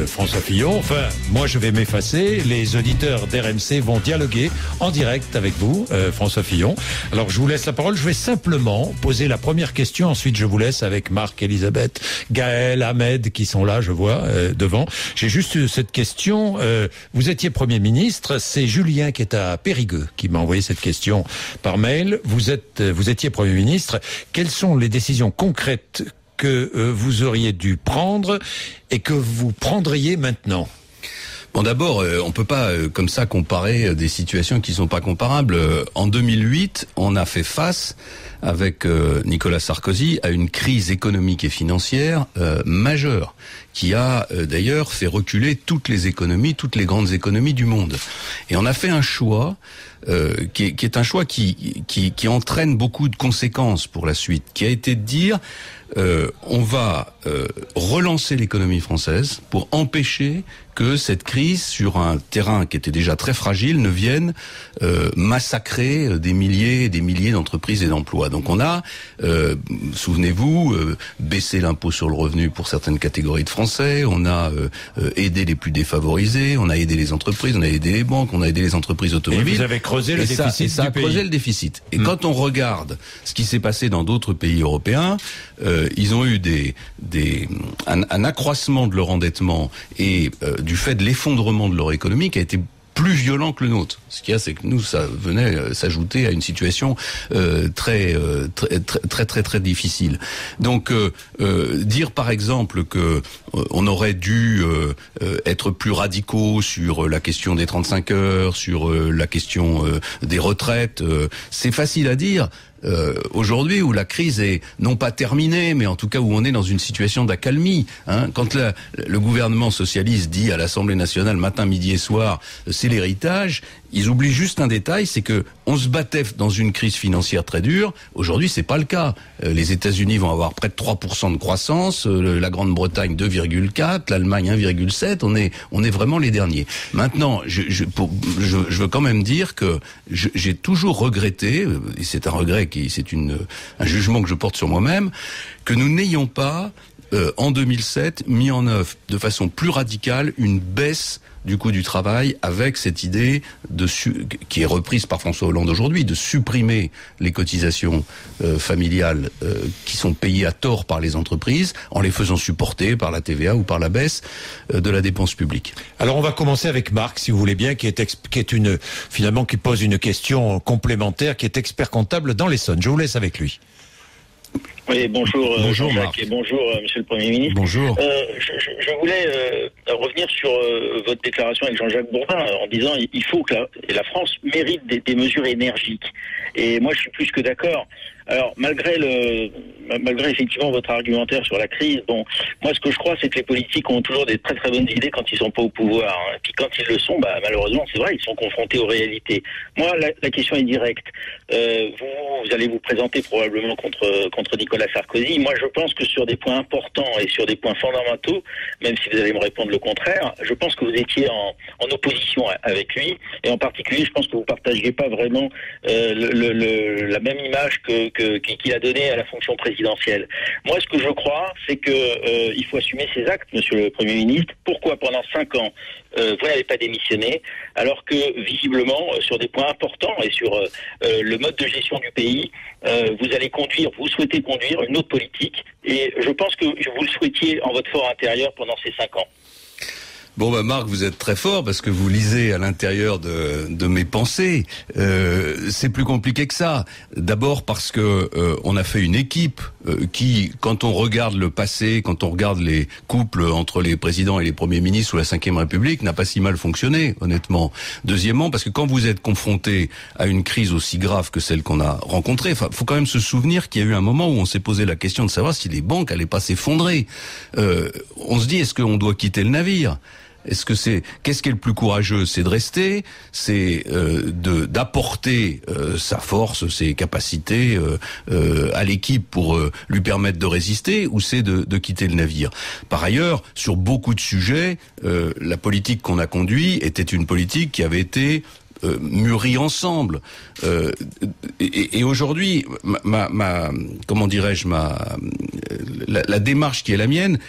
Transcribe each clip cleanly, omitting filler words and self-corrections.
François Fillon. Enfin, moi je vais m'effacer. Les auditeurs d'RMC vont dialoguer en direct avec vous, François Fillon. Alors je vous laisse la parole. Je vais simplement poser la première question. Ensuite je vous laisse avec Marc, Elisabeth, Gaël, Ahmed qui sont là, je vois, devant. J'ai juste cette question. Vous étiez Premier ministre. C'est Julien qui est à Périgueux qui m'a envoyé cette question par mail. Vous étiez Premier ministre. Quelles sont les décisions concrètes que vous auriez dû prendre et que vous prendriez maintenant? Bon, d'abord, on peut pas comme ça comparer des situations qui sont pas comparables. En 2008, on a fait face avec Nicolas Sarkozy à une crise économique et financière majeure qui a d'ailleurs fait reculer toutes les grandes économies du monde. Et on a fait un choix qui est un choix qui entraîne beaucoup de conséquences pour la suite, qui a été de dire on va relancer l'économie française pour empêcher que cette crise, sur un terrain qui était déjà très fragile, ne vienne massacrer des milliers et des milliers d'entreprises et d'emplois. Donc on a, souvenez-vous, baissé l'impôt sur le revenu pour certaines catégories de Français, on a aidé les plus défavorisés, on a aidé les entreprises, on a aidé les banques, on a aidé les entreprises automobiles. Et vous avez creusé le déficit du pays. Ça a creusé le déficit. Et quand on regarde ce qui s'est passé dans d'autres pays européens, ils ont eu un accroissement de leur endettement et du fait de l'effondrement de leur économie qui a été plus violent que le nôtre. Ce qu'il y a, c'est que nous, ça venait s'ajouter à une situation très difficile. Donc, dire par exemple que on aurait dû être plus radicaux sur la question des 35 heures, sur la question des retraites, c'est facile à dire. Aujourd'hui où la crise est non pas terminée, mais en tout cas où on est dans une situation d'accalmie. Quand le gouvernement socialiste dit à l'Assemblée nationale matin, midi et soir, c'est l'héritage, ils oublient juste un détail, c'est que on se battait dans une crise financière très dure. Aujourd'hui, c'est pas le cas. Les États-Unis vont avoir près de 3% de croissance, la Grande-Bretagne 2,4, l'Allemagne 1,7. On est vraiment les derniers. Maintenant, je veux quand même dire que j'ai toujours regretté, et c'est un regret c'est un jugement que je porte sur moi-même, que nous n'ayons pas en 2007 mis en œuvre de façon plus radicale une baisse du coût du travail avec cette idée qui est reprise par François Hollande aujourd'hui, de supprimer les cotisations familiales qui sont payées à tort par les entreprises en les faisant supporter par la TVA ou par la baisse de la dépense publique. Alors on va commencer avec Marc, si vous voulez bien, qui pose une question complémentaire, qui est expert comptable dans l'Essonne. Je vous laisse avec lui. Oui, bonjour Bonjour Jacques, Marc. et bonjour Monsieur le Premier ministre. Bonjour. Je voulais revenir sur votre déclaration avec Jean-Jacques Bourdin en disant il faut que la France mérite des mesures énergiques. Et moi je suis plus que d'accord. Alors malgré effectivement votre argumentaire sur la crise, bon, moi ce que je crois c'est que les politiques ont toujours des très très bonnes idées quand ils sont pas au pouvoir. Et puis quand ils le sont, malheureusement c'est vrai, ils sont confrontés aux réalités. Moi la question est directe. Vous allez vous présenter probablement contre Nicolas Sarkozy. Moi je pense que sur des points importants et sur des points fondamentaux, même si vous allez me répondre le contraire, je pense que vous étiez en opposition avec lui. Et en particulier, je pense que vous partagiez pas vraiment la même image qu'il a donné à la fonction présidentielle. Moi, ce que je crois, c'est que il faut assumer ses actes, Monsieur le Premier ministre. Pourquoi pendant 5 ans vous n'avez pas démissionné, alors que visiblement sur des points importants et sur le mode de gestion du pays, vous souhaitez conduire une autre politique, et je pense que vous le souhaitiez en votre fort intérieur pendant ces 5 ans. Bon Marc, vous êtes très fort parce que vous lisez à l'intérieur de mes pensées. C'est plus compliqué que ça. D'abord parce que on a fait une équipe qui, quand on regarde le passé, quand on regarde les couples entre les présidents et les premiers ministres sous la Ve République, n'a pas si mal fonctionné, honnêtement. Deuxièmement, parce que quand vous êtes confronté à une crise aussi grave que celle qu'on a rencontrée, faut quand même se souvenir qu'il y a eu un moment où on s'est posé la question de savoir si les banques allaient pas s'effondrer. On se dit, est-ce qu'on doit quitter le navire ? Qu'est-ce qui est le plus courageux? C'est de rester, c'est d'apporter sa force, ses capacités à l'équipe pour lui permettre de résister, ou c'est de quitter le navire. Par ailleurs, sur beaucoup de sujets, la politique qu'on a conduite était une politique qui avait été mûris ensemble. Et aujourd'hui, la démarche qui est la mienne,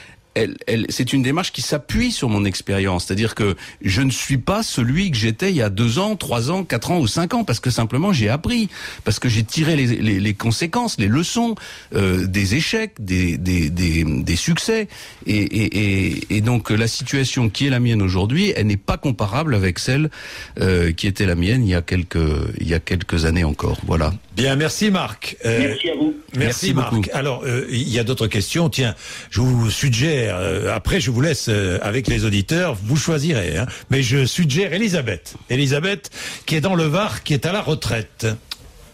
c'est une démarche qui s'appuie sur mon expérience. C'est-à-dire que je ne suis pas celui que j'étais il y a 2 ans, 3 ans, 4 ans ou 5 ans, parce que simplement j'ai appris, parce que j'ai tiré les conséquences, les leçons des échecs, des succès. Et donc la situation qui est la mienne aujourd'hui, elle n'est pas comparable avec celle qui était la mienne il y a quelques années encore. Voilà. Bien, merci Marc. Merci à vous. Merci Marc. Beaucoup. Alors, il y a d'autres questions. Tiens, je vous suggère, après je vous laisse avec les auditeurs, vous choisirez. Hein, mais je suggère Elisabeth. Elisabeth, qui est dans le Var, qui est à la retraite.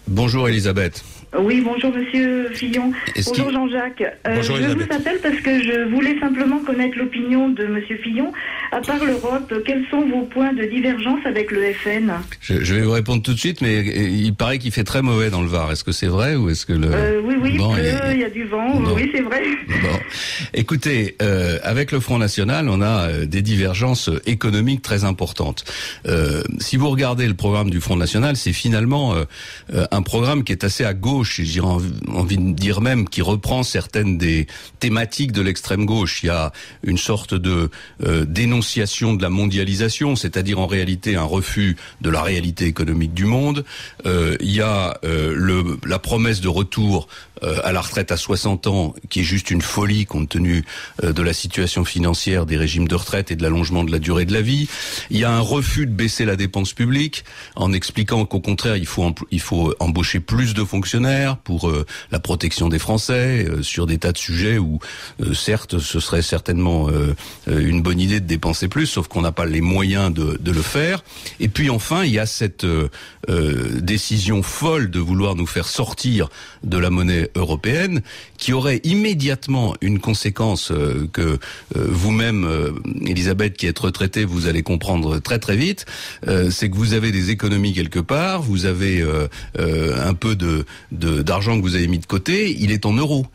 Bonjour Elisabeth. Oui, bonjour Monsieur Fillon. Bonjour Jean-Jacques. Bonjour, je vous appelle parce que je voulais simplement connaître l'opinion de Monsieur Fillon. À part l'Europe, quels sont vos points de divergence avec le FN ? Je vais vous répondre tout de suite, mais il paraît qu'il fait très mauvais dans le Var. Est-ce que c'est vrai ou est-ce que oui, bon, il y a du vent. Non. Oui, c'est vrai. Bon, écoutez, avec le Front National, on a des divergences économiques très importantes. Si vous regardez le programme du Front National, c'est finalement un programme qui est assez à gauche. J'ai envie de dire même qui reprend certaines des thématiques de l'extrême gauche. Il y a une sorte de dénonciation de la mondialisation, c'est-à-dire en réalité un refus de la réalité économique du monde. Il y a la promesse de retour à la retraite à 60 ans, qui est juste une folie compte tenu de la situation financière des régimes de retraite et de l'allongement de la durée de la vie. Il y a un refus de baisser la dépense publique en expliquant qu'au contraire il faut embaucher plus de fonctionnaires pour la protection des Français sur des tas de sujets où certes ce serait certainement une bonne idée de dépenser plus, sauf qu'on n'a pas les moyens de le faire. Et puis enfin il y a cette décision folle de vouloir nous faire sortir de la monnaie européenne, qui aurait immédiatement une conséquence que vous-même, Elisabeth, qui êtes retraitée, vous allez comprendre très très vite, c'est que vous avez des économies quelque part, vous avez un peu d'argent que vous avez mis de côté, il est en euros.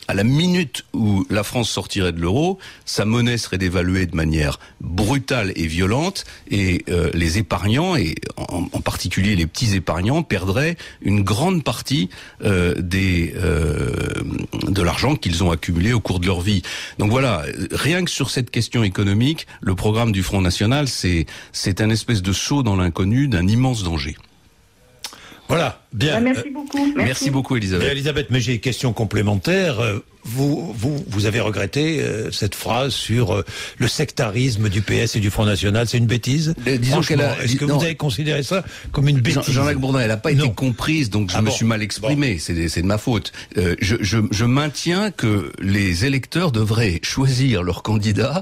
À la minute où la France sortirait de l'euro, sa monnaie serait dévaluée de manière brutale et violente, et les épargnants, et en particulier les petits épargnants, perdraient une grande partie de l'argent qu'ils ont accumulé au cours de leur vie. Donc voilà, rien que sur cette question économique, le programme du Front National, c'est un espèce de saut dans l'inconnu d'un immense danger. Voilà, bien. Merci beaucoup. Merci beaucoup, Elisabeth. Elisabeth, mais j'ai une question complémentaire. Vous avez regretté cette phrase sur le sectarisme du PS et du Front National. C'est une bêtise. Disons est-ce que vous avez considéré ça comme une bêtise? Jean-Jacques Bourdin, elle n'a pas été comprise, donc je me suis mal exprimé. Bon. C'est de ma faute. Je maintiens que les électeurs devraient choisir leur candidat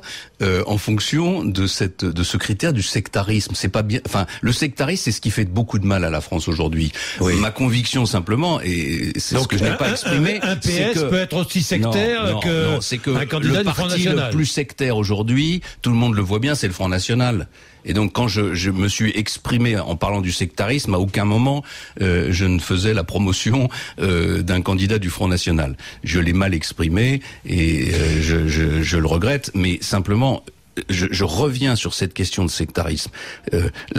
en fonction de ce critère du sectarisme. C'est pas bien. Enfin, le sectarisme, c'est ce qui fait beaucoup de mal à la France aujourd'hui. Oui. Ma conviction simplement, et c'est ce que je n'ai pas exprimé, un PS peut être aussi sectaire c'est que un candidat le du Front parti National. Le plus sectaire aujourd'hui, tout le monde le voit bien, c'est le Front National. Et donc quand je me suis exprimé en parlant du sectarisme, à aucun moment je ne faisais la promotion d'un candidat du Front National. Je l'ai mal exprimé et je le regrette, mais simplement je reviens sur cette question de sectarisme.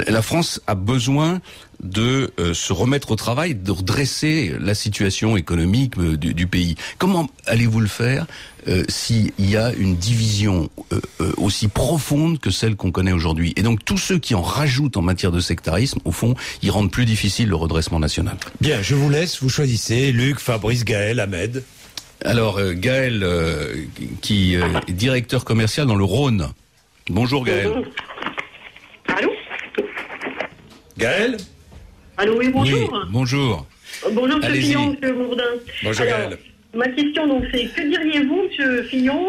La France a besoin de se remettre au travail, de redresser la situation économique du pays. Comment allez-vous le faire s'il y a une division aussi profonde que celle qu'on connaît aujourd'hui? Et donc tous ceux qui en rajoutent en matière de sectarisme, au fond, ils rendent plus difficile le redressement national. Bien, je vous laisse, vous choisissez. Luc, Fabrice, Gaël, Ahmed. Alors Gaël, qui est directeur commercial dans le Rhône. Bonjour Gaël. Allô? Gaël? Allô, oui, bonjour. Oui, bonjour. Bonjour, M. Fillon, M. Bourdin. Bonjour Gaël. Ma question, donc, c'est que diriez-vous, M. Fillon,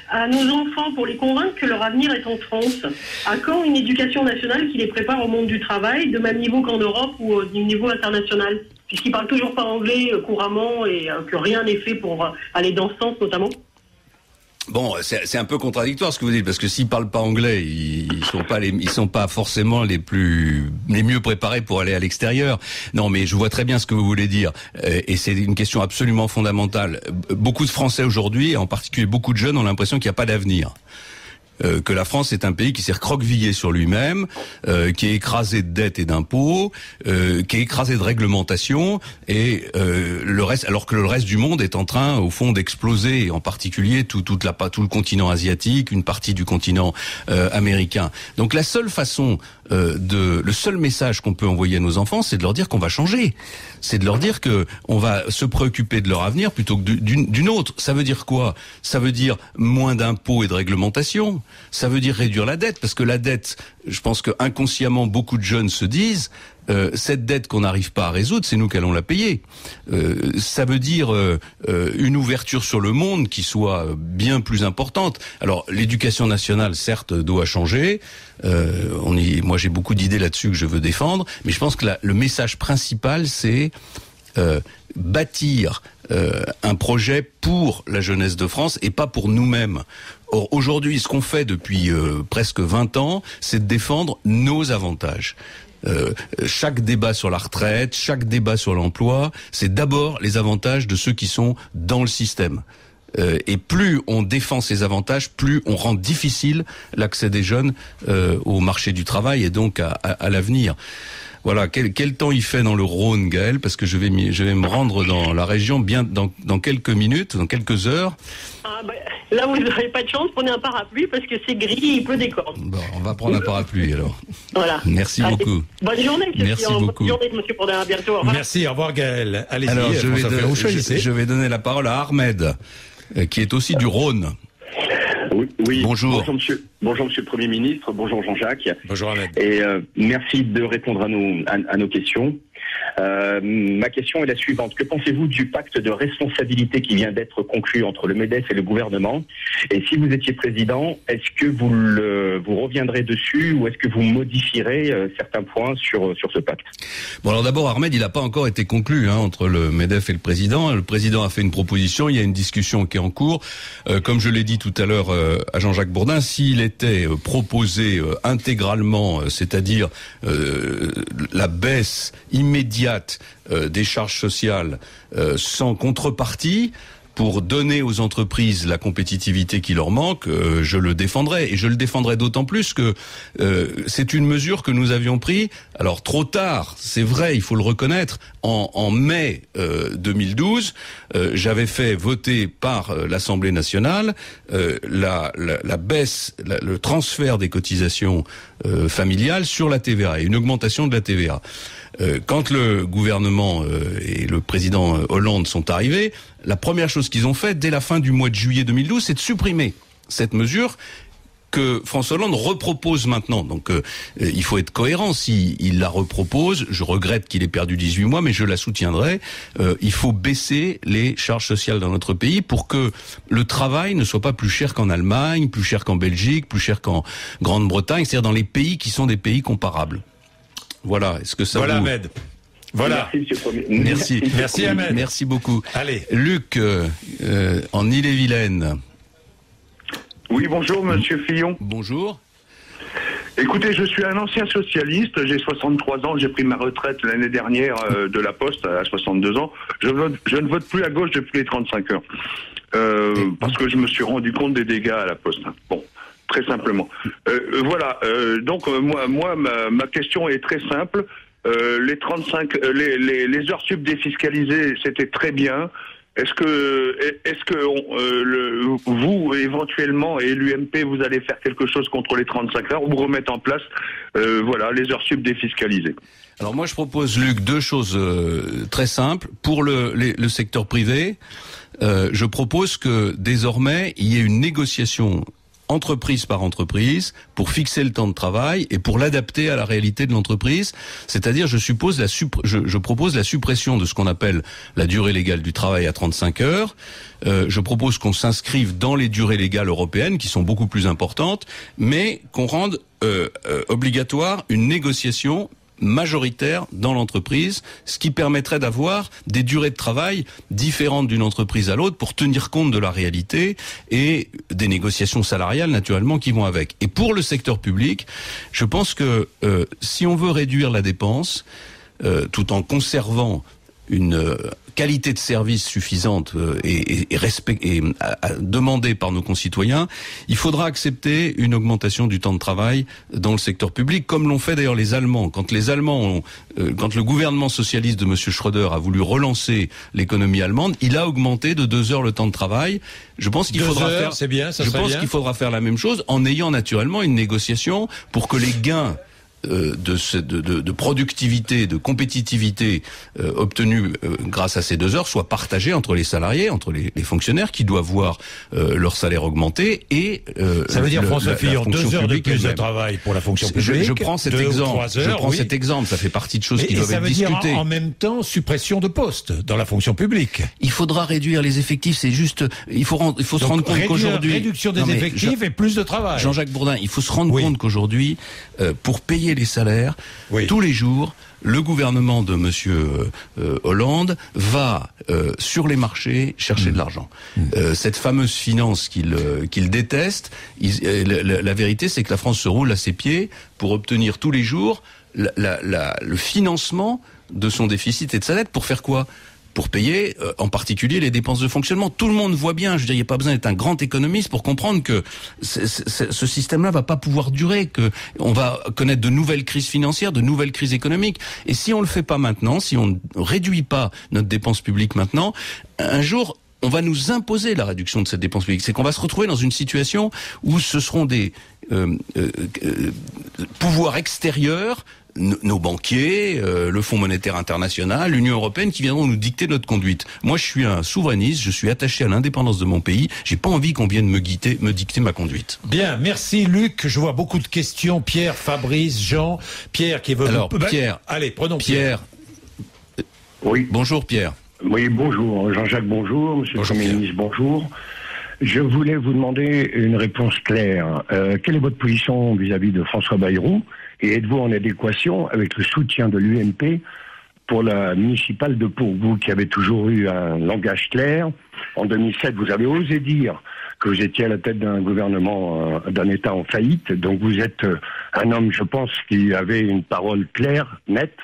à nos enfants pour les convaincre que leur avenir est en France? À quand une éducation nationale qui les prépare au monde du travail, de même niveau qu'en Europe ou au niveau international? Puisqu'ils parlent toujours pas anglais couramment et que rien n'est fait pour aller dans ce sens, notamment. Bon, c'est un peu contradictoire ce que vous dites, parce que s'ils parlent pas anglais, ils sont pas forcément les mieux préparés pour aller à l'extérieur. Non, mais je vois très bien ce que vous voulez dire, et c'est une question absolument fondamentale. Beaucoup de Français aujourd'hui, en particulier beaucoup de jeunes, ont l'impression qu'il n'y a pas d'avenir. que la France est un pays qui s'est recroquevillé sur lui-même, qui est écrasé de dettes et d'impôts, qui est écrasé de réglementations, et le reste, alors que le reste du monde est en train, au fond, d'exploser, et en particulier tout le continent asiatique, une partie du continent américain. Donc la seule façon le seul message qu'on peut envoyer à nos enfants, c'est de leur dire qu'on va changer. C'est de leur dire que on va se préoccuper de leur avenir plutôt que d'une autre. Ça veut dire quoi? Ça veut dire moins d'impôts et de réglementation. Ça veut dire réduire la dette, parce que la dette, je pense que inconsciemment beaucoup de jeunes se disent cette dette qu'on n'arrive pas à résoudre, c'est nous qui allons la payer. Ça veut dire une ouverture sur le monde qui soit bien plus importante. Alors l'éducation nationale, certes, doit changer. Moi, j'ai beaucoup d'idées là-dessus que je veux défendre, mais je pense que le message principal, c'est bâtir un projet pour la jeunesse de France et pas pour nous-mêmes. Or, aujourd'hui, ce qu'on fait depuis presque 20 ans, c'est de défendre nos avantages. Chaque débat sur la retraite, chaque débat sur l'emploi, c'est d'abord les avantages de ceux qui sont dans le système. Et plus on défend ces avantages, plus on rend difficile l'accès des jeunes au marché du travail et donc à l'avenir. Voilà, quel temps il fait dans le Rhône, Gaël, parce que je vais me rendre dans la région bien dans quelques minutes, dans quelques heures. Là, vous n'aurez pas de chance, prenez un parapluie parce que c'est gris, il pleut des cordes. Bon, on va prendre un parapluie alors. Voilà. Merci beaucoup. Bonne journée, monsieur. Merci beaucoup. Bonne journée, monsieur Bourdin. À bientôt. Au revoir. Merci, au revoir Gaël. Allez-y, alors, je vais donner la parole à Ahmed, qui est aussi du Rhône. Oui. Bonjour. Bonjour monsieur le Premier ministre, bonjour Jean-Jacques. Bonjour Ahmed. Et merci de répondre à nos questions. Ma question est la suivante. Que pensez-vous du pacte de responsabilité qui vient d'être conclu entre le MEDEF et le gouvernement? Et si vous étiez président, est-ce que vous reviendrez dessus ou est-ce que vous modifierez certains points sur ce pacte? Bon, alors d'abord, Ahmed, il n'a pas encore été conclu entre le MEDEF et le président. Le président a fait une proposition, il y a une discussion qui est en cours. Comme je l'ai dit tout à l'heure à Jean-Jacques Bourdin, s'il était proposé intégralement, c'est-à-dire la baisse immédiate des charges sociales sans contrepartie, pour donner aux entreprises la compétitivité qui leur manque, je le défendrai. Et je le défendrai d'autant plus que c'est une mesure que nous avions prise, alors trop tard, c'est vrai, il faut le reconnaître, en mai 2012, j'avais fait voter par l'Assemblée nationale la baisse, le transfert des cotisations familiales sur la TVA et une augmentation de la TVA. Quand le gouvernement et le président Hollande sont arrivés, la première chose qu'ils ont fait dès la fin du mois de juillet 2012, c'est de supprimer cette mesure que François Hollande repropose maintenant. Donc il faut être cohérent. S'il la repropose, je regrette qu'il ait perdu 18 mois, mais je la soutiendrai. Il faut baisser les charges sociales dans notre pays pour que le travail ne soit pas plus cher qu'en Allemagne, plus cher qu'en Belgique, plus cher qu'en Grande-Bretagne, c'est-à-dire dans les pays qui sont des pays comparables. Voilà, est-ce que ça voilà, vous... Ahmed. Voilà. Merci, monsieur le Premier. Merci. Merci, Ahmed. Merci beaucoup. Allez. Luc, en Ille-et-Vilaine. Oui, bonjour, monsieur Fillon. Bonjour. Écoutez, je suis un ancien socialiste, j'ai 63 ans, j'ai pris ma retraite l'année dernière de la Poste à 62 ans. Je ne vote plus à gauche depuis les 35 heures. Parce que je me suis rendu compte des dégâts à la Poste. Bon. Très simplement. Voilà. Donc moi, ma question est très simple. Les 35, les heures sub défiscalisées, c'était très bien. Est-ce que vous éventuellement et l'UMP vous allez faire quelque chose contre les 35 heures ou remettre en place, voilà, les heures sub défiscalisées? Alors moi, je propose, Luc, deux choses très simples pour le secteur privé. Je propose que désormais il y ait une négociation entreprise par entreprise pour fixer le temps de travail et pour l'adapter à la réalité de l'entreprise. C'est-à-dire, je propose la suppression de ce qu'on appelle la durée légale du travail à 35 heures. Je propose qu'on s'inscrive dans les durées légales européennes qui sont beaucoup plus importantes, mais qu'on rende obligatoire une négociation majoritaire dans l'entreprise, ce qui permettrait d'avoir des durées de travail différentes d'une entreprise à l'autre pour tenir compte de la réalité et des négociations salariales naturellement qui vont avec. Et pour le secteur public, je pense que si on veut réduire la dépense tout en conservant une qualité de service suffisante et demandée par nos concitoyens, il faudra accepter une augmentation du temps de travail dans le secteur public, comme l'ont fait d'ailleurs les Allemands. Quand le gouvernement socialiste de M. Schröder a voulu relancer l'économie allemande, il a augmenté de 2 heures le temps de travail. Je pense qu'il faudra faire la même chose en ayant naturellement une négociation pour que les gains de productivité, de compétitivité obtenus grâce à ces 2 heures soient partagés entre les salariés, entre les fonctionnaires qui doivent voir leur salaire augmenter et ça veut dire François Fillon 2 heures de plus de travail pour la fonction publique. Je prends cet exemple. Cet exemple. Ça fait partie de choses qui doivent être discutées. Ça veut dire en même temps suppression de postes dans la fonction publique. Il faudra réduire les effectifs. C'est juste. Il faut se rendre compte qu'aujourd'hui réduction des effectifs et plus de travail. Jean-Jacques Bourdin, il faut se rendre compte qu'aujourd'hui, pour payer les salaires, tous les jours, le gouvernement de Monsieur Hollande va sur les marchés chercher de l'argent. Cette fameuse finance qu'il déteste, la vérité c'est que la France se roule à ses pieds pour obtenir tous les jours le financement de son déficit et de sa dette. Pour faire quoi ? Pour payer, en particulier, les dépenses de fonctionnement. Tout le monde voit bien, je veux dire, il n'y a pas besoin d'être un grand économiste pour comprendre que ce système-là va pas pouvoir durer, que on va connaître de nouvelles crises financières, de nouvelles crises économiques. Et si on le fait pas maintenant, si on ne réduit pas notre dépense publique maintenant, un jour, on va nous imposer la réduction de cette dépense publique. C'est qu'on va se retrouver dans une situation où ce seront des pouvoirs extérieurs, nos banquiers, le Fonds monétaire international, l'Union européenne qui viendront nous dicter notre conduite. Moi, je suis un souverainiste, je suis attaché à l'indépendance de mon pays. J'ai pas envie qu'on vienne me dicter ma conduite. Bien, merci Luc. Je vois beaucoup de questions. Pierre, Fabrice, Jean, Pierre qui veut. Alors, Pierre. Allez, prenons Pierre. Oui. Bonjour Pierre. Oui, bonjour Jean-Jacques, bonjour. Monsieur le Premier ministre, bonjour. Je voulais vous demander une réponse claire. Quelle est votre position vis-à-vis de François Bayrou? Et êtes-vous en adéquation avec le soutien de l'UMP pour la municipale de Pau? Vous qui avez toujours eu un langage clair, en 2007, vous avez osé dire que vous étiez à la tête d'un gouvernement, d'un État en faillite. Donc vous êtes un homme, je pense, qui avait une parole claire, nette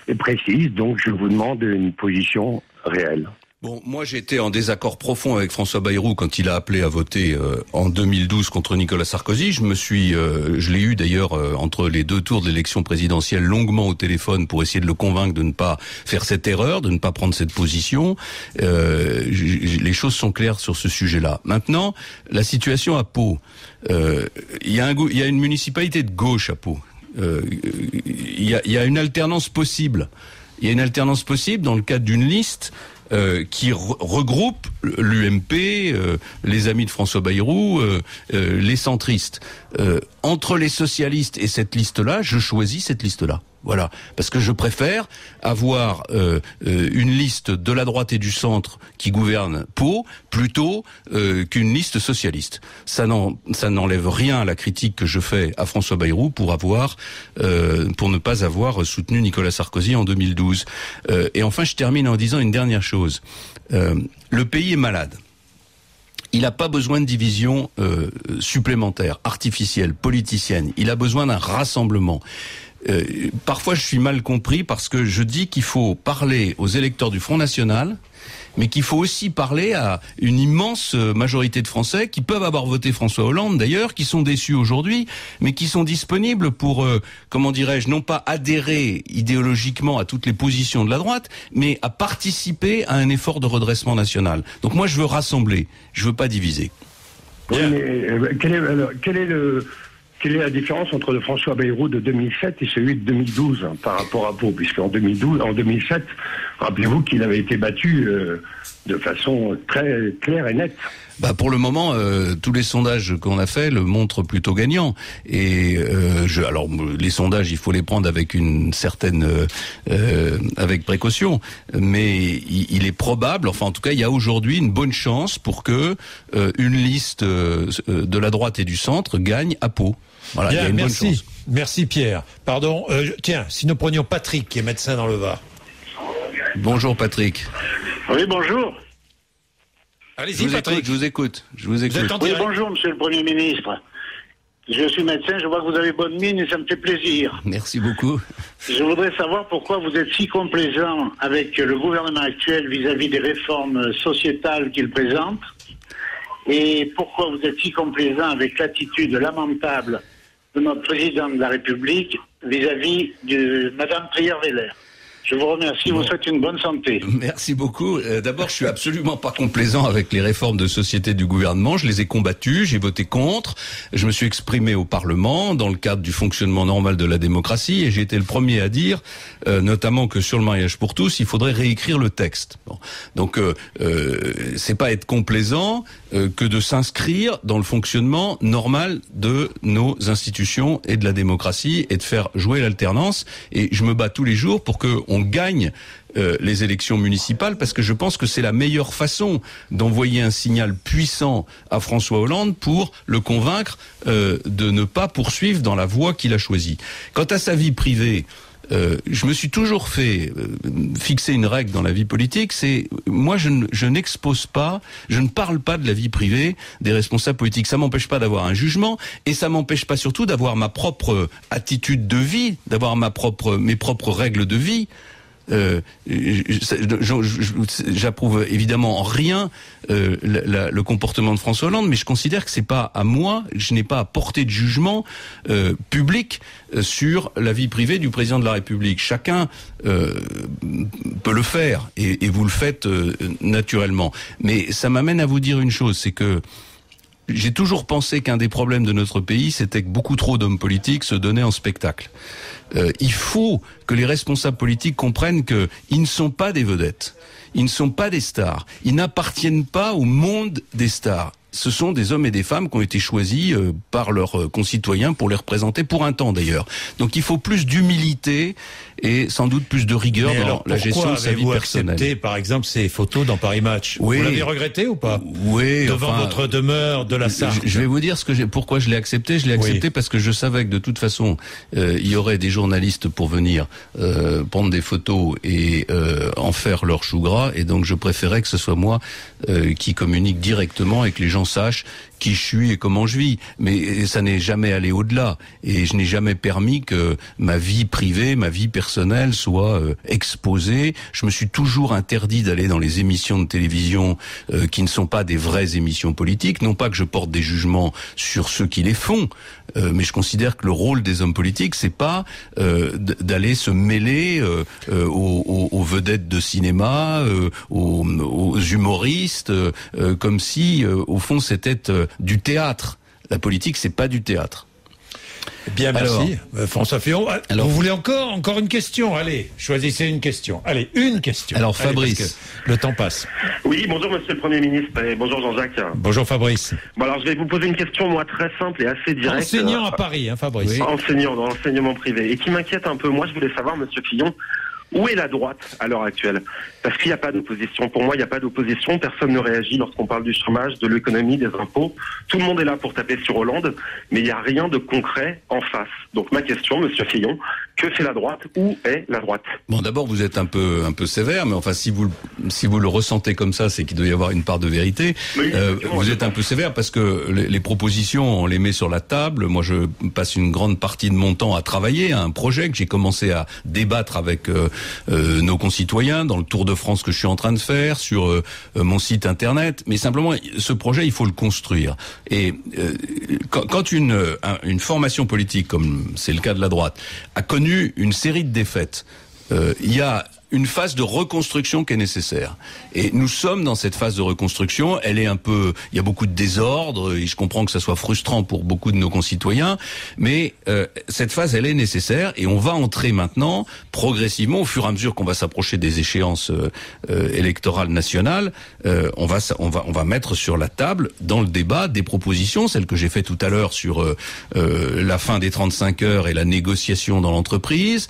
et précise. Donc je vous demande une position réelle. Bon, moi j'étais en désaccord profond avec François Bayrou quand il a appelé à voter en 2012 contre Nicolas Sarkozy. Je l'ai eu d'ailleurs entre les 2 tours de l'élection présidentielle longuement au téléphone pour essayer de le convaincre de ne pas faire cette erreur, de ne pas prendre cette position. Les choses sont claires sur ce sujet-là. Maintenant, la situation à Pau, il y a une municipalité de gauche à Pau. Il y a une alternance possible. Il y a une alternance possible dans le cadre d'une liste qui regroupe l'UMP, les amis de François Bayrou, les centristes. Entre les socialistes et cette liste-là, je choisis cette liste-là. Voilà, parce que je préfère avoir une liste de la droite et du centre qui gouverne Pau plutôt qu'une liste socialiste. Ça n'enlève rien à la critique que je fais à François Bayrou pour ne pas avoir soutenu Nicolas Sarkozy en 2012. Et enfin, je termine en disant une dernière chose. Le pays est malade. Il n'a pas besoin de division supplémentaire, artificielle, politicienne. Il a besoin d'un rassemblement. Parfois je suis mal compris parce que je dis qu'il faut parler aux électeurs du Front National, mais qu'il faut aussi parler à une immense majorité de Français qui peuvent avoir voté François Hollande d'ailleurs, qui sont déçus aujourd'hui, mais qui sont disponibles pour, non pas adhérer idéologiquement à toutes les positions de la droite, mais à participer à un effort de redressement national. Donc moi je veux rassembler, je veux pas diviser. Oui, mais quelle est la différence entre le François Bayrou de 2007 et celui de 2012 par rapport à Pau? Puisqu'en 2007, rappelez-vous qu'il avait été battu de façon très claire et nette. Pour le moment, tous les sondages qu'on a faits le montrent plutôt gagnant. Et alors les sondages, il faut les prendre avec une certaine, avec précaution. Mais il est probable, enfin en tout cas, il y a aujourd'hui une bonne chance pour que une liste de la droite et du centre gagne à Pau. Voilà, bien, il y a une bonne chance. Merci Pierre. Pardon. Tiens, si nous prenions Patrick, qui est médecin dans le Var. Bonjour Patrick. Oui, bonjour. Allez-y Patrick. Je vous écoute. Oui, bonjour Monsieur le Premier ministre. Je suis médecin, je vois que vous avez bonne mine et ça me fait plaisir. Merci beaucoup. Je voudrais savoir pourquoi vous êtes si complaisant avec le gouvernement actuel vis-à-vis des réformes sociétales qu'il présente et pourquoi vous êtes si complaisant avec l'attitude lamentable de notre président de la République vis-à-vis de Madame Trier-Veller. Je vous remercie, vous souhaite une bonne santé. Merci beaucoup. D'abord, je suis absolument pas complaisant avec les réformes de société du gouvernement. Je les ai combattues, j'ai voté contre. Je me suis exprimé au Parlement dans le cadre du fonctionnement normal de la démocratie et j'ai été le premier à dire, notamment que sur le mariage pour tous, il faudrait réécrire le texte. Bon. Donc, c'est pas être complaisant que de s'inscrire dans le fonctionnement normal de nos institutions et de la démocratie et de faire jouer l'alternance. Et je me bats tous les jours pour que on gagne les élections municipales parce que je pense que c'est la meilleure façon d'envoyer un signal puissant à François Hollande pour le convaincre de ne pas poursuivre dans la voie qu'il a choisie. Quant à sa vie privée, je me suis toujours fait fixer une règle dans la vie politique, c'est moi je n'expose pas, je ne parle pas de la vie privée des responsables politiques. Ça m'empêche pas d'avoir un jugement et ça m'empêche pas surtout d'avoir ma propre attitude de vie, d'avoir mes propres règles de vie. J'approuve évidemment en rien le comportement de François Hollande, mais je considère que c'est pas à moi, je n'ai pas à porter de jugement public sur la vie privée du président de la République. Chacun peut le faire et vous le faites naturellement. Mais ça m'amène à vous dire une chose, c'est que j'ai toujours pensé qu'un des problèmes de notre pays, c'était que beaucoup trop d'hommes politiques se donnaient en spectacle. Il faut que les responsables politiques comprennent qu'ils ne sont pas des vedettes, ils ne sont pas des stars, ils n'appartiennent pas au monde des stars. Ce sont des hommes et des femmes qui ont été choisis par leurs concitoyens pour les représenter pour un temps d'ailleurs. Donc il faut plus d'humilité et sans doute plus de rigueur dans la gestion de sa vie personnelle. Pourquoi avez-vous accepté, par exemple, ces photos dans Paris Match ? Oui. Vous l'avez regretté ou pas ? Oui. Devant votre demeure de la Sarthe. Je vais vous dire pourquoi je l'ai accepté. Je l'ai accepté parce que je savais que de toute façon, il y aurait des journalistes pour venir prendre des photos et en faire leur chou gras. Et donc je préférais que ce soit moi qui communique directement et que les gens sachent qui je suis et comment je vis. Mais ça n'est jamais allé au-delà. Et je n'ai jamais permis que ma vie privée, ma vie personnelle soit exposée. Je me suis toujours interdit d'aller dans les émissions de télévision qui ne sont pas des vraies émissions politiques. Non pas que je porte des jugements sur ceux qui les font, mais je considère que le rôle des hommes politiques, c'est pas d'aller se mêler aux vedettes de cinéma, aux humoristes, comme si, au fond, c'était du théâtre. La politique, c'est pas du théâtre. Bien, merci. François Fillon, vous voulez encore une question ? Allez, choisissez une question. Allez, une question. Alors, Fabrice. Allez, le temps passe. Oui, bonjour Monsieur le Premier ministre et bonjour Jean-Jacques. Bonjour Fabrice. Bon, alors je vais vous poser une question, moi, très simple et assez directe. Enseignant à Paris, Fabrice. Oui. Enseignant dans l'enseignement privé. Et qui m'inquiète un peu. Moi, je voulais savoir, Monsieur Fillon, où est la droite à l'heure actuelle ? Parce qu'il n'y a pas d'opposition. Pour moi, il n'y a pas d'opposition. Personne ne réagit lorsqu'on parle du chômage, de l'économie, des impôts. Tout le monde est là pour taper sur Hollande, mais il n'y a rien de concret en face. Donc ma question, Monsieur Fillon, que fait la droite ? Où est la droite ? Bon, d'abord, vous êtes un peu sévère, mais enfin, si vous le ressentez comme ça, c'est qu'il doit y avoir une part de vérité. Oui, vous êtes un peu sévère parce que les propositions, on les met sur la table. Moi, je passe une grande partie de mon temps à travailler à un projet que j'ai commencé à débattre avec nos concitoyens dans le Tour de France que je suis en train de faire, sur mon site internet. Mais simplement, ce projet, il faut le construire. Et quand une formation politique, comme c'est le cas de la droite, a connu une série de défaites, il y a une phase de reconstruction qui est nécessaire. Et nous sommes dans cette phase de reconstruction. Elle est il y a beaucoup de désordre, et je comprends que ça soit frustrant pour beaucoup de nos concitoyens, mais cette phase, elle est nécessaire, et on va entrer maintenant, progressivement, au fur et à mesure qu'on va s'approcher des échéances électorales nationales, on va mettre sur la table, dans le débat, des propositions, celles que j'ai fait tout à l'heure sur la fin des 35 heures et la négociation dans l'entreprise,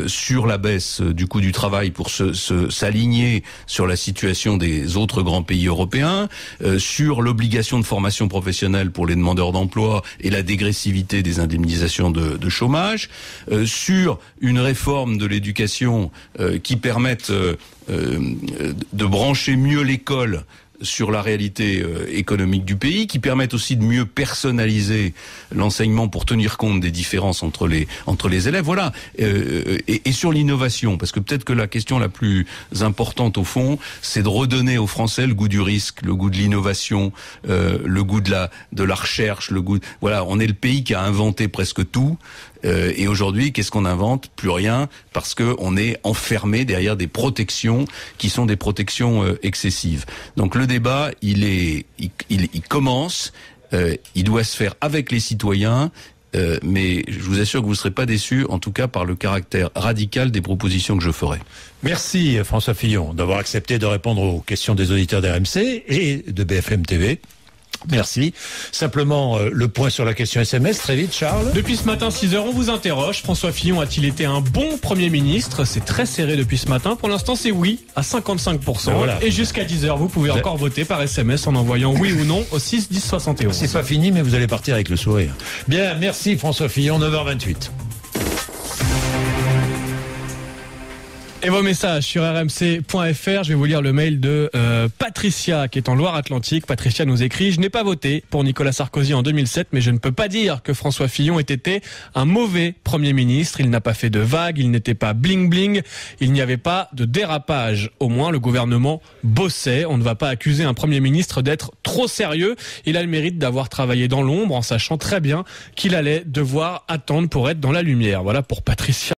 sur la baisse du coût du travail pour s'aligner sur la situation des autres grands pays européens, sur l'obligation de formation professionnelle pour les demandeurs d'emploi et la dégressivité des indemnisations de chômage, sur une réforme de l'éducation qui permette de brancher mieux l'école sur la réalité économique du pays, qui permettent aussi de mieux personnaliser l'enseignement pour tenir compte des différences entre les élèves. Voilà. Et sur l'innovation, parce que peut-être que la question la plus importante au fond, c'est de redonner aux Français le goût du risque, le goût de l'innovation, le goût de la recherche, le goût. Voilà, on est le pays qui a inventé presque tout. Et aujourd'hui, qu'est-ce qu'on invente? Plus rien, parce que on est enfermé derrière des protections qui sont des protections excessives. Donc le débat, il commence. Il doit se faire avec les citoyens. Mais je vous assure que vous ne serez pas déçus, en tout cas par le caractère radical des propositions que je ferai. Merci François Fillon d'avoir accepté de répondre aux questions des auditeurs d'RMC et de BFM TV. Merci. Simplement, le point sur la question SMS, très vite, Charles. Depuis ce matin, 6h, on vous interroge. François Fillon a-t-il été un bon Premier ministre? C'est très serré depuis ce matin. Pour l'instant, c'est oui, à 55%. Voilà. Et jusqu'à 10h, vous pouvez encore voter par SMS en envoyant oui ou non au 6 10 71. C'est pas fini, mais vous allez partir avec le sourire. Bien, merci François Fillon, 9h28. Et vos messages sur rmc.fr. Je vais vous lire le mail de Patricia qui est en Loire-Atlantique. Patricia nous écrit: je n'ai pas voté pour Nicolas Sarkozy en 2007, mais je ne peux pas dire que François Fillon ait été un mauvais Premier ministre. Il n'a pas fait de vagues, il n'était pas bling-bling, il n'y avait pas de dérapage. Au moins, le gouvernement bossait. On ne va pas accuser un Premier ministre d'être trop sérieux. Il a le mérite d'avoir travaillé dans l'ombre en sachant très bien qu'il allait devoir attendre pour être dans la lumière. Voilà pour Patricia.